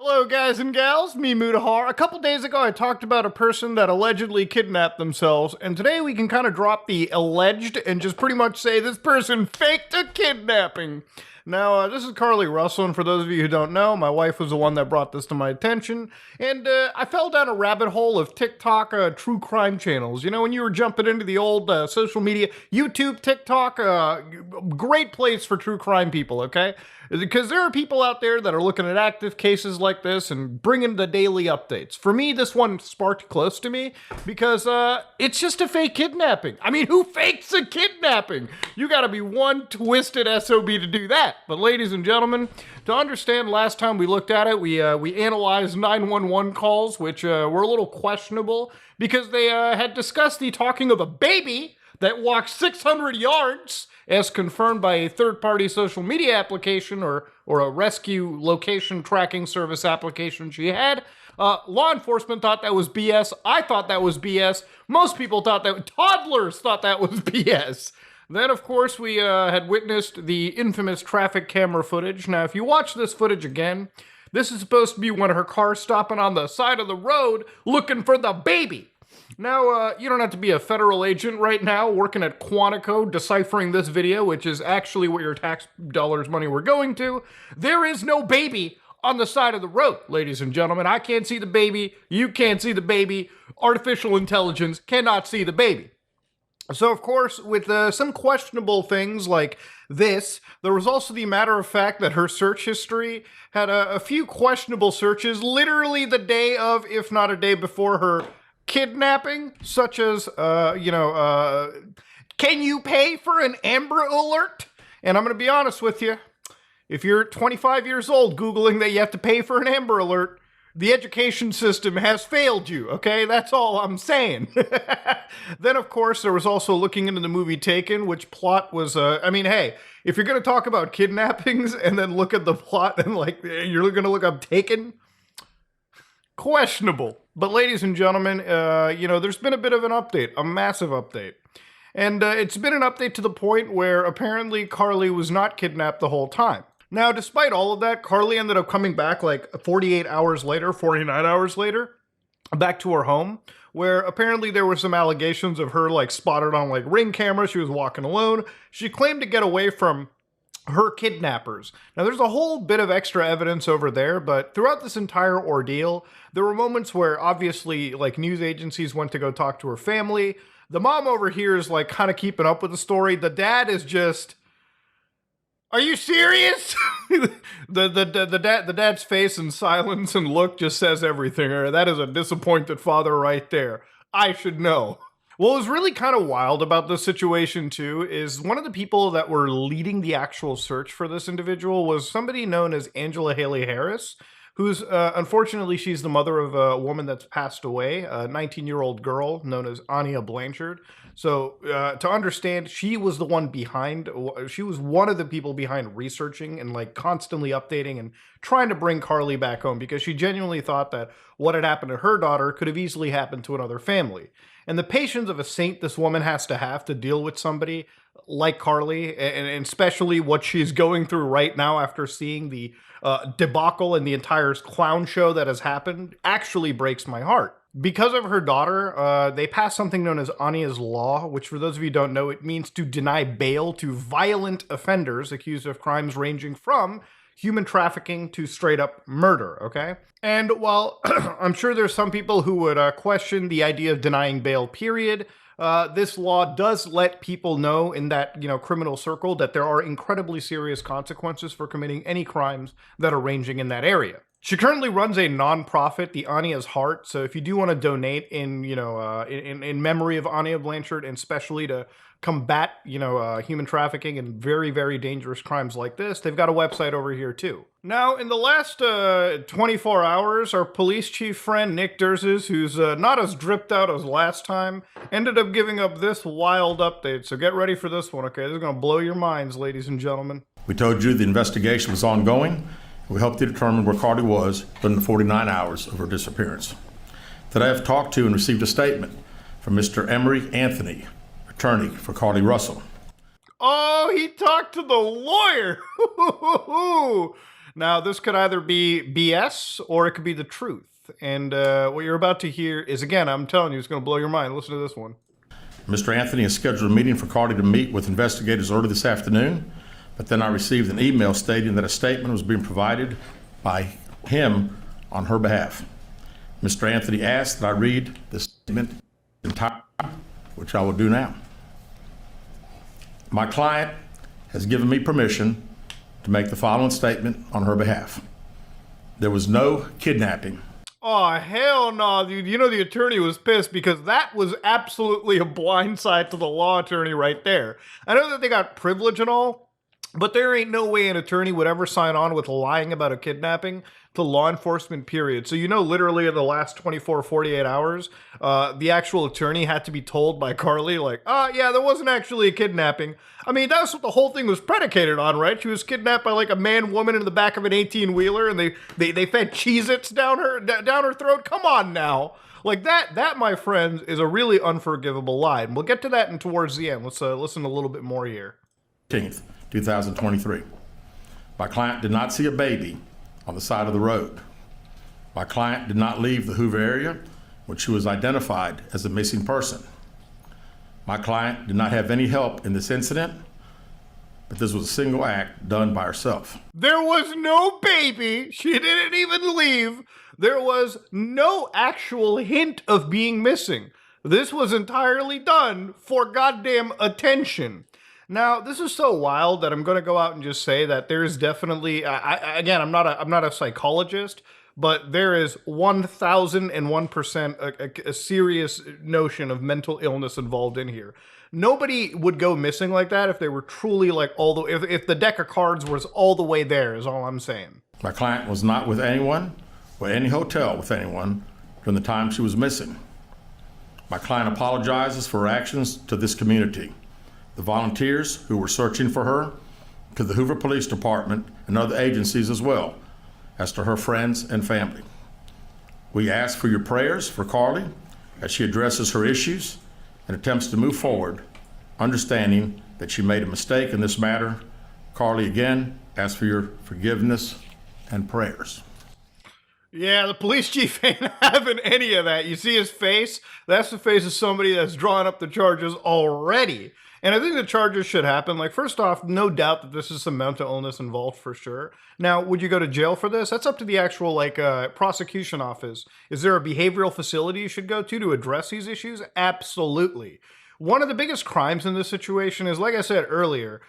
Hello guys and gals, me Mutahar. A couple days ago I talked about a person that allegedly kidnapped themselves, and today we can kind of drop the alleged and just pretty much say this person faked a kidnapping. Now, this is Carlee Russell, and for those of you who don't know, my wife was the one that brought this to my attention, and I fell down a rabbit hole of TikTok true crime channels. You know, when you were jumping into the old social media, YouTube, TikTok, great place for true crime people, okay? Because there are people out there that are looking at active cases like this and bringing the daily updates. For me, this one sparked close to me because it's just a fake kidnapping. I mean, who fakes a kidnapping? You gotta be one twisted SOB to do that. But ladies and gentlemen, to understand, last time we looked at it, we analyzed 911 calls, which were a little questionable because they had discussed the talking of a baby that walked 600 yards, as confirmed by a third-party social media application or a rescue location tracking service application she had. Law enforcement thought that was BS. I thought that was BS. Most people thought that, toddlers thought that was BS. Then, of course, we had witnessed the infamous traffic camera footage. Now, if you watch this footage again, this is supposed to be when her car's stopping on the side of the road looking for the baby. Now, you don't have to be a federal agent right now working at Quantico deciphering this video, which is actually what your tax dollars money were going to. There is no baby on the side of the road, ladies and gentlemen. I can't see the baby. You can't see the baby. Artificial intelligence cannot see the baby. So, of course, with some questionable things like this, there was also the matter of fact that her search history had a few questionable searches literally the day of, if not a day before her kidnapping, such as, can you pay for an Amber Alert? And I'm going to be honest with you, if you're 25 years old Googling that you have to pay for an Amber Alert, the education system has failed you, okay? That's all I'm saying. Then, of course, there was also looking into the movie Taken, which plot was, hey, if you're going to talk about kidnappings and then look at the plot and, you're going to look up Taken, questionable. But ladies and gentlemen, there's been a bit of an update, a massive update. And it's been an update to the point where apparently Carlee was not kidnapped the whole time. Now, despite all of that, Carlee ended up coming back 48 hours later, 49 hours later, back to her home, where apparently there were some allegations of her spotted on Ring camera. She was walking alone. She claimed to get away from her kidnappers. Now, there's a whole bit of extra evidence over there, but throughout this entire ordeal, there were moments where obviously news agencies went to go talk to her family. The mom over here is kind of keeping up with the story. The dad is just, are you serious? the dad's face and silence and look just says everything. That is a disappointed father right there. I should know. What was really kind of wild about this situation, too, is one of the people that were leading the actual search for this individual was somebody known as Angela Haley Harris, who's, unfortunately, she's the mother of a woman that's passed away, a 19-year-old girl known as Anya Blanchard. So, to understand, she was the one behind, she was one of the people behind researching and, constantly updating and trying to bring Carlee back home because she genuinely thought that what had happened to her daughter could have easily happened to another family. And the patience of a saint this woman has to deal with somebody like Carlee, and especially what she's going through right now after seeing the debacle and the entire clown show that has happened, actually breaks my heart. Because of her daughter, they passed something known as Anya's Law, which for those of you who don't know, it means to deny bail to violent offenders accused of crimes ranging from human trafficking to straight up murder, okay? And while I'm sure there's some people who would question the idea of denying bail, period, this law does let people know in that, criminal circle that there are incredibly serious consequences for committing any crimes that are ranging in that area. She currently runs a nonprofit, the Anya's Heart. So if you do want to donate in memory of Anya Blanchard, and especially to combat, human trafficking and very, very dangerous crimes like this, they've got a website over here too. Now, in the last 24 hours, our police chief friend Nick Durzes, who's not as dripped out as last time, ended up giving up this wild update. So get ready for this one, okay? This is going to blow your minds, ladies and gentlemen. We told you the investigation was ongoing. We helped you determine where Carlee was during the 49 hours of her disappearance. Today I've talked to and received a statement from Mr. Emery Anthony, attorney for Carlee Russell. Oh, he talked to the lawyer. Now, this could either be BS or it could be the truth. And what you're about to hear is, again, I'm telling you, it's going to blow your mind. Listen to this one. Mr. Anthony has scheduled a meeting for Carlee to meet with investigators early this afternoon, but then I received an email stating that a statement was being provided by him on her behalf. Mr. Anthony asked that I read the statement entirely, which I will do now. My client has given me permission to make the following statement on her behalf. There was no kidnapping. Oh, hell no, dude. You know, the attorney was pissed because that was absolutely a blindside to the law attorney right there. I know that they got privilege and all, but there ain't no way an attorney would ever sign on with lying about a kidnapping to law enforcement, period. So, you know, literally in the last 24, 48 hours, the actual attorney had to be told by Carlee, like, yeah, there wasn't actually a kidnapping. I mean, that's what the whole thing was predicated on, right? She was kidnapped by like a man-woman in the back of an 18-wheeler, and they fed Cheez-Its down her throat. Come on now. Like that, my friends, is a really unforgivable lie. And we'll get to that towards the end. Let's listen a little bit more here. 18th, 2023. My client did not see a baby on the side of the road. My client did not leave the Hoover area when she was identified as a missing person. My client did not have any help in this incident, but this was a single act done by herself. There was no baby. She didn't even leave. There was no actual hint of being missing. This was entirely done for goddamn attention. Now, this is so wild that I'm going to go out and just say that there's definitely, again, I'm not a psychologist, but there is 1001% a serious notion of mental illness involved in here. Nobody would go missing like that if they were truly like if the deck of cards was all the way there, is all I'm saying. My client was not with anyone or any hotel with anyone during the time she was missing. My client apologizes for her actions to this community, the volunteers who were searching for her, to the Hoover Police Department and other agencies as well, as to her friends and family. We ask for your prayers for Carlee as she addresses her issues and attempts to move forward, understanding that she made a mistake in this matter. Carlee, again, asks for your forgiveness and prayers. Yeah, the police chief ain't having any of that. You see his face? That's the face of somebody that's drawing up the charges already. And I think the charges should happen. Like, first off, no doubt that this is some mental illness involved for sure. Now, would you go to jail for this? That's up to the actual, prosecution office. Is there a behavioral facility you should go to address these issues? Absolutely. One of the biggest crimes in this situation is, like I said earlier,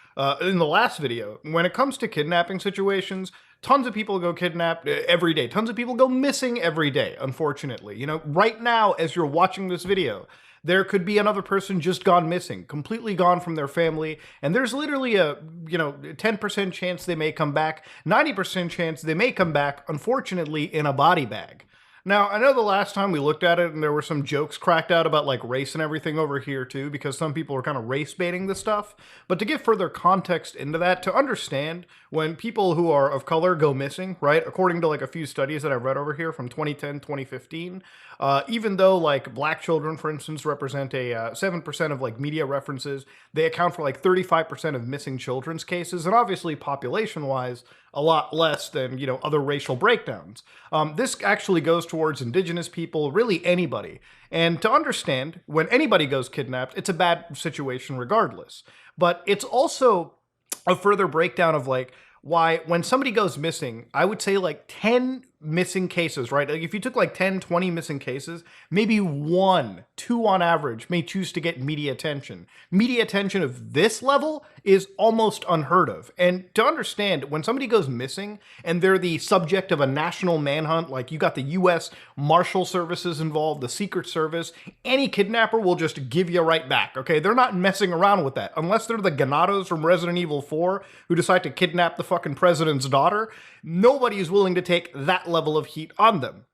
in the last video, when it comes to kidnapping situations, tons of people go kidnapped every day. Tons of people go missing every day, unfortunately. You know, right now, as you're watching this video, there could be another person just gone missing, completely gone from their family, and there's literally a, 10% chance they may come back, 90% chance they may come back, unfortunately, in a body bag. Now, I know the last time we looked at it and there were some jokes cracked out about like race and everything over here too, because some people are kind of race baiting this stuff. But to give further context into that, to understand when people who are of color go missing, right? According to like a few studies that I've read over here from 2010, 2015, even though like black children, for instance, represent a 7% of like media references, they account for like 35% of missing children's cases, and obviously population-wise, a lot less than, other racial breakdowns. This actually goes towards indigenous people, really anybody. And to understand, when anybody goes kidnapped, it's a bad situation regardless. But it's also a further breakdown of like why when somebody goes missing, I would say like 10 missing cases, right? Like if you took like 10, 20 missing cases, maybe 1, 2 on average may choose to get media attention. Media attention of this level is almost unheard of. And to understand, when somebody goes missing and they're the subject of a national manhunt, like you got the U.S. Marshal Services involved, the Secret Service, any kidnapper will just give you right back, okay? They're not messing around with that. Unless they're the Ganados from Resident Evil 4 who decide to kidnap the fucking president's daughter, nobody is willing to take that level of heat on them.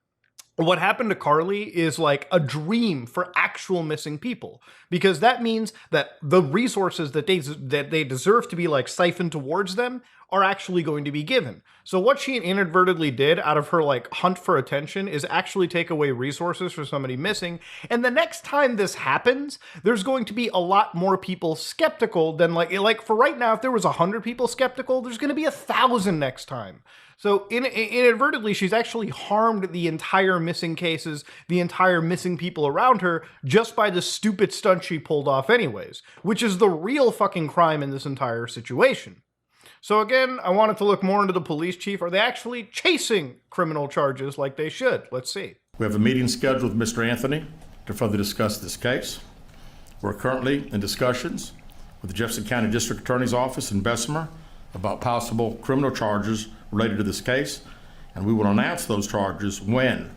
What happened to Carlee is like a dream for actual missing people, because that means that the resources that they deserve to be like siphoned towards them are actually going to be given. So what she inadvertently did out of her like hunt for attention is actually take away resources for somebody missing. And the next time this happens, there's going to be a lot more people skeptical than like for right now, if there was 100 people skeptical, there's going to be 1,000 next time. So inadvertently, she's actually harmed the entire missing cases, the entire missing people around her, just by the stupid stunt she pulled off anyways, which is the real fucking crime in this entire situation. So again, I wanted to look more into the police chief. Are they actually chasing criminal charges like they should? Let's see. We have a meeting scheduled with Mr. Anthony to further discuss this case. We're currently in discussions with the Jefferson County District Attorney's Office in Bessemer about possible criminal charges related to this case, and we will announce those charges when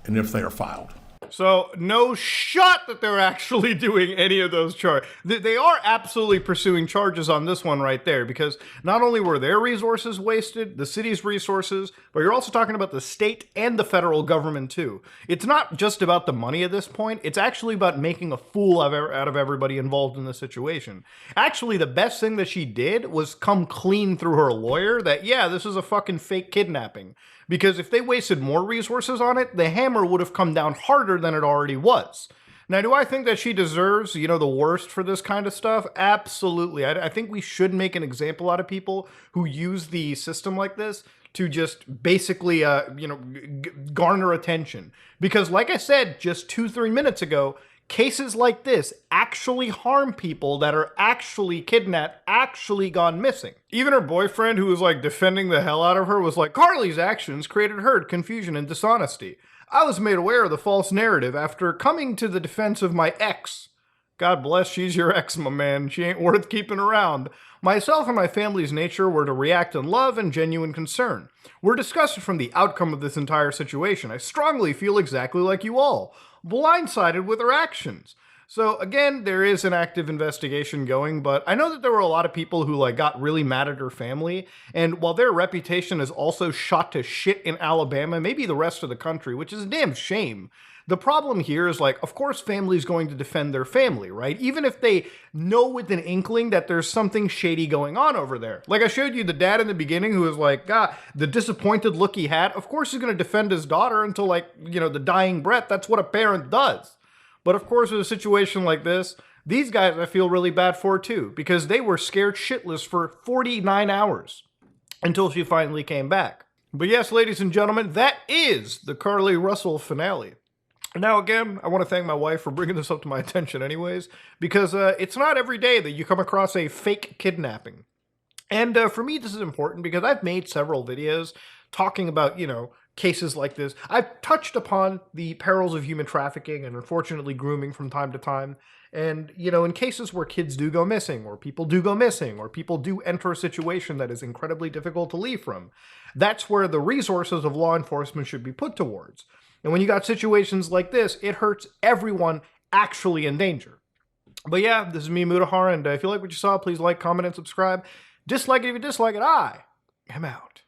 and if they are filed. So no shot that they're actually doing any of those charges. They are absolutely pursuing charges on this one right there, because not only were their resources wasted, the city's resources, but you're also talking about the state and the federal government too. It's not just about the money at this point. It's actually about making a fool out of everybody involved in the situation. Actually, the best thing that she did was come clean through her lawyer that, yeah, this is a fucking fake kidnapping. Because if they wasted more resources on it, the hammer would have come down harder than it already was. Now, do I think that she deserves, the worst for this kind of stuff? Absolutely. I think we should make an example out of people who use the system like this to just basically, garner attention. Because like I said just 2-3 minutes ago, cases like this actually harm people that are actually kidnapped, actually gone missing. Even her boyfriend, who was like defending the hell out of her, was like, Carlee's actions created hurt, confusion, and dishonesty. I was made aware of the false narrative after coming to the defense of my ex. God bless, she's your ex, my man. She ain't worth keeping around. Myself and my family's nature were to react in love and genuine concern. We're disgusted from the outcome of this entire situation. I strongly feel exactly like you all, blindsided with her actions. So again, there is an active investigation going, but I know that there were a lot of people who got really mad at her family, and while their reputation is also shot to shit in Alabama, maybe the rest of the country, which is a damn shame. The problem here is of course family's going to defend their family, right? Even if they know with an inkling that there's something shady going on over there. Like I showed you the dad in the beginning who was like, God, the disappointed look he had, of course he's going to defend his daughter until the dying breath. That's what a parent does. But of course, in a situation like this, these guys I feel really bad for too, because they were scared shitless for 49 hours until she finally came back. But yes, ladies and gentlemen, that is the Carlee Russell finale. Now, again, I want to thank my wife for bringing this up to my attention anyways, because it's not every day that you come across a fake kidnapping. And for me, this is important because I've made several videos talking about, cases like this. I've touched upon the perils of human trafficking and unfortunately grooming from time to time. And, in cases where kids do go missing, or people do go missing, or people do enter a situation that is incredibly difficult to leave from, that's where the resources of law enforcement should be put towards. And when you got situations like this, it hurts everyone actually in danger. But yeah, this is me, Mudahar, and if you like what you saw, please like, comment, and subscribe. Dislike it if you dislike it. I am out.